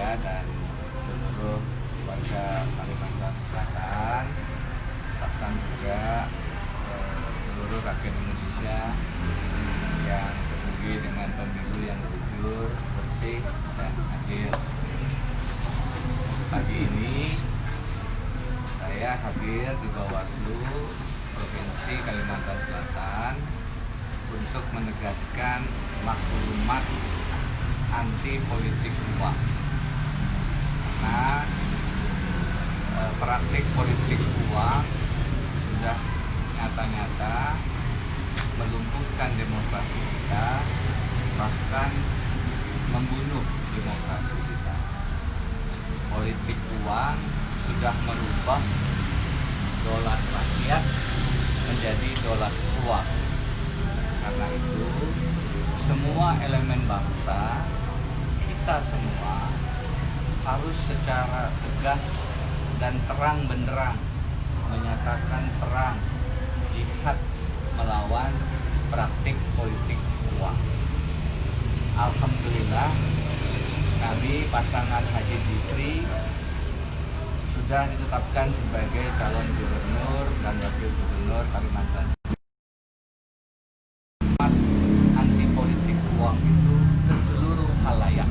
saya dan seluruh warga Kalimantan Selatan, bahkan juga seluruh rakyat Indonesia yang peduli dengan pemilu yang jujur, bersih, dan adil. Pagi ini saya hadir di Bawaslu Provinsi Kalimantan Selatan untuk menegaskan maklumat anti politik uang. Karena praktik politik uang sudah nyata-nyata melumpuhkan demokrasi kita, bahkan membunuh demokrasi kita. Politik uang sudah merubah dolar rakyat menjadi dolar uang. Karena itu, semua elemen bangsa, kita semua harus secara tegas dan terang benderang menyatakan perang jihad melawan praktik politik uang. Alhamdulillah, kami pasangan Haji Dzikri sudah ditetapkan sebagai calon gubernur dan wakil gubernur Kalimantan. Anti politik uang itu ke seluruh halayak,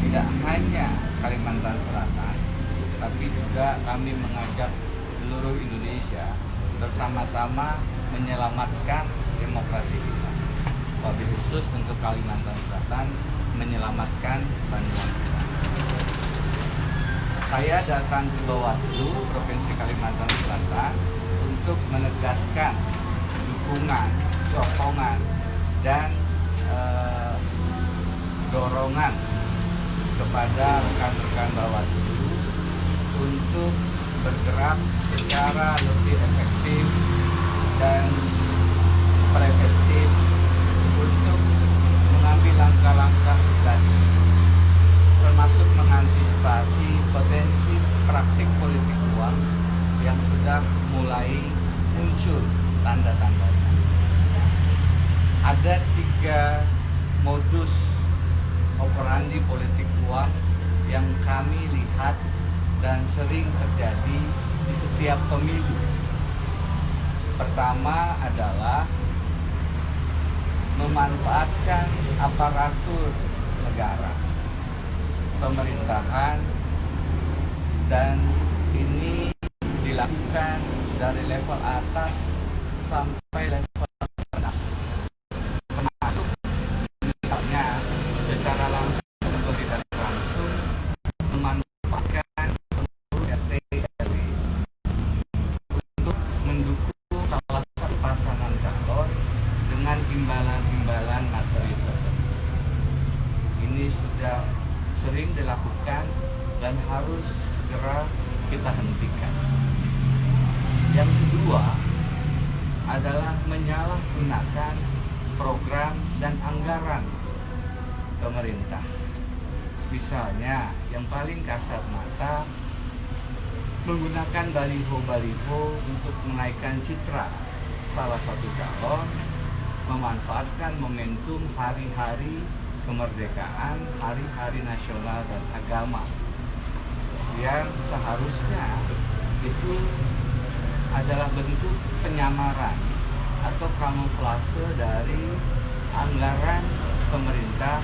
tidak hanya Kalimantan Selatan, tapi juga kami mengajak seluruh Indonesia bersama-sama menyelamatkan demokrasi kita. Wabil khusus untuk Kalimantan Selatan, menyelamatkan Bandung. Saya datang ke Bawaslu Provinsi Kalimantan Selatan untuk menegaskan dukungan, sokongan, dan dorongan kepada rekan-rekan Bawaslu untuk bergerak secara lebih efektif dan preventif untuk mengambil langkah-langkah tegas, termasuk mengantisipasi potensi praktik politik uang yang sudah mulai muncul tanda-tandanya. Ada 3 modus operandi politik uang yang kami lihat dan sering terjadi di setiap pemilu. Pertama adalah memanfaatkan aparatur negara, pemerintahan, dan ini dilakukan dari level atas sampai level rendah, termasuk misalnya secara langsung atau tidak langsung memanfaatkan RT RW untuk mendukung salah satu pasangan calon dengan imbalan-imbalan materi tersebut. Ini sudah sering dilakukan dan harus segera kita hentikan. Yang kedua adalah menyalahgunakan program dan anggaran pemerintah. Misalnya, yang paling kasat mata, menggunakan baliho-baliho untuk menaikkan citra salah satu calon, memanfaatkan momentum hari-hari kemerdekaan, hari-hari nasional dan agama, yang seharusnya itu adalah bentuk penyamaran atau kamuflase dari anggaran pemerintah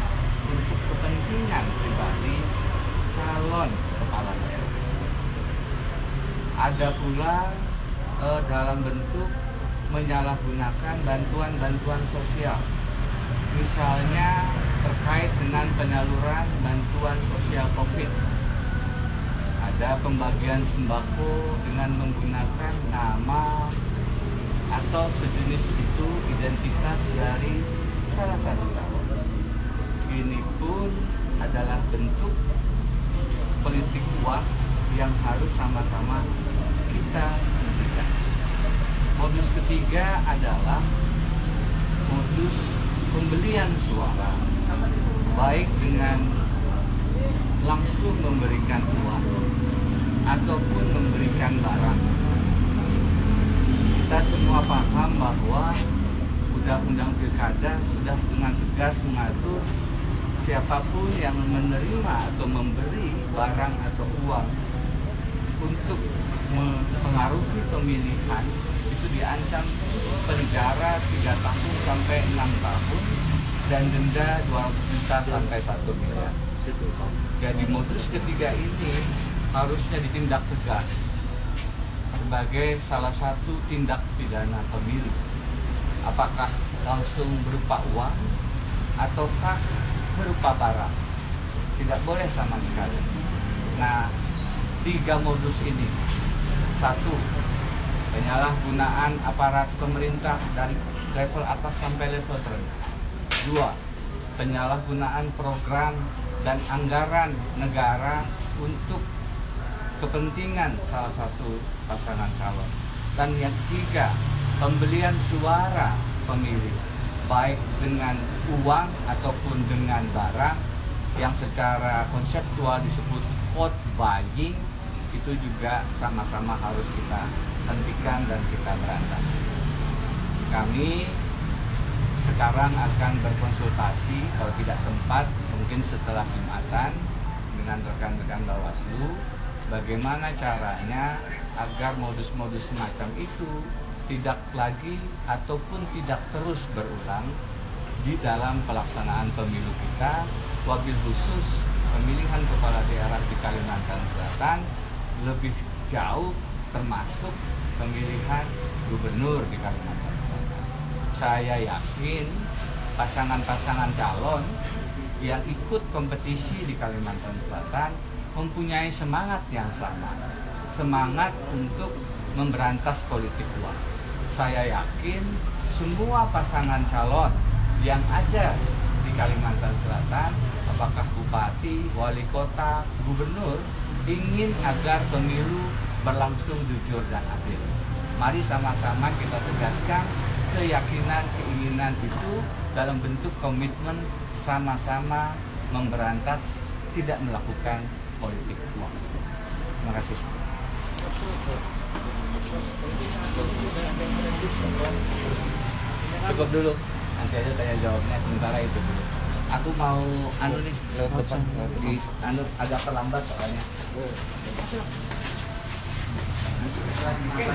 untuk kepentingan pribadi calon kepala daerah. Ada pula dalam bentuk menyalahgunakan bantuan-bantuan sosial, misalnya terkait dengan penyaluran bantuan sosial COVID. Ada pembagian sembako dengan menggunakan nama atau sejenis itu identitas dari salah satu calon. Ini pun adalah bentuk politik uang yang harus sama-sama kita hentikan. Modus ketiga adalah modus pembelian suara, baik dengan langsung memberikan uang ataupun memberikan barang. Kita semua paham bahwa Undang-Undang Pilkada sudah dengan tegas mengatur siapapun yang menerima atau memberi barang atau uang untuk mempengaruhi pemilihan itu diancam penjara 3 tahun sampai 6 tahun dan denda 200 juta sampai 1 miliar. Jadi modus ketiga ini harusnya ditindak tegas sebagai salah satu tindak pidana pemilu. Apakah langsung berupa uang ataukah berupa barang? Tidak boleh sama sekali. Nah, 3 modus ini: 1. Penyalahgunaan aparat pemerintah dari level atas sampai level terendah. 2. Penyalahgunaan program dan anggaran negara untuk kepentingan salah satu pasangan calon. Dan yang 3, pembelian suara pemilih, baik dengan uang ataupun dengan barang, yang secara konseptual disebut vote buying. Itu juga sama-sama harus kita hentikan dan kita berantas. Kami sekarang akan berkonsultasi, kalau tidak sempat mungkin setelah Jumatan, dengan rekan-rekan Bawaslu, bagaimana caranya agar modus-modus semacam itu tidak lagi ataupun tidak terus berulang di dalam pelaksanaan pemilu kita, wabil khusus pemilihan kepala daerah di Kalimantan Selatan, lebih jauh termasuk pemilihan gubernur di Kalimantan Selatan. Saya yakin pasangan-pasangan calon yang ikut kompetisi di Kalimantan Selatan mempunyai semangat yang sama, semangat untuk memberantas politik uang. Saya yakin semua pasangan calon yang ada di Kalimantan Selatan, apakah bupati, wali kota, gubernur, ingin agar pemilu berlangsung jujur dan adil. Mari sama-sama kita tegaskan keyakinan, keinginan itu dalam bentuk komitmen sama-sama memberantas tidak melakukan politik uang. Terima kasih. Cukup dulu, nanti aja tanya jawabnya, sementara itu dulu. Aku mau nih, agak terlambat soalnya. Oke.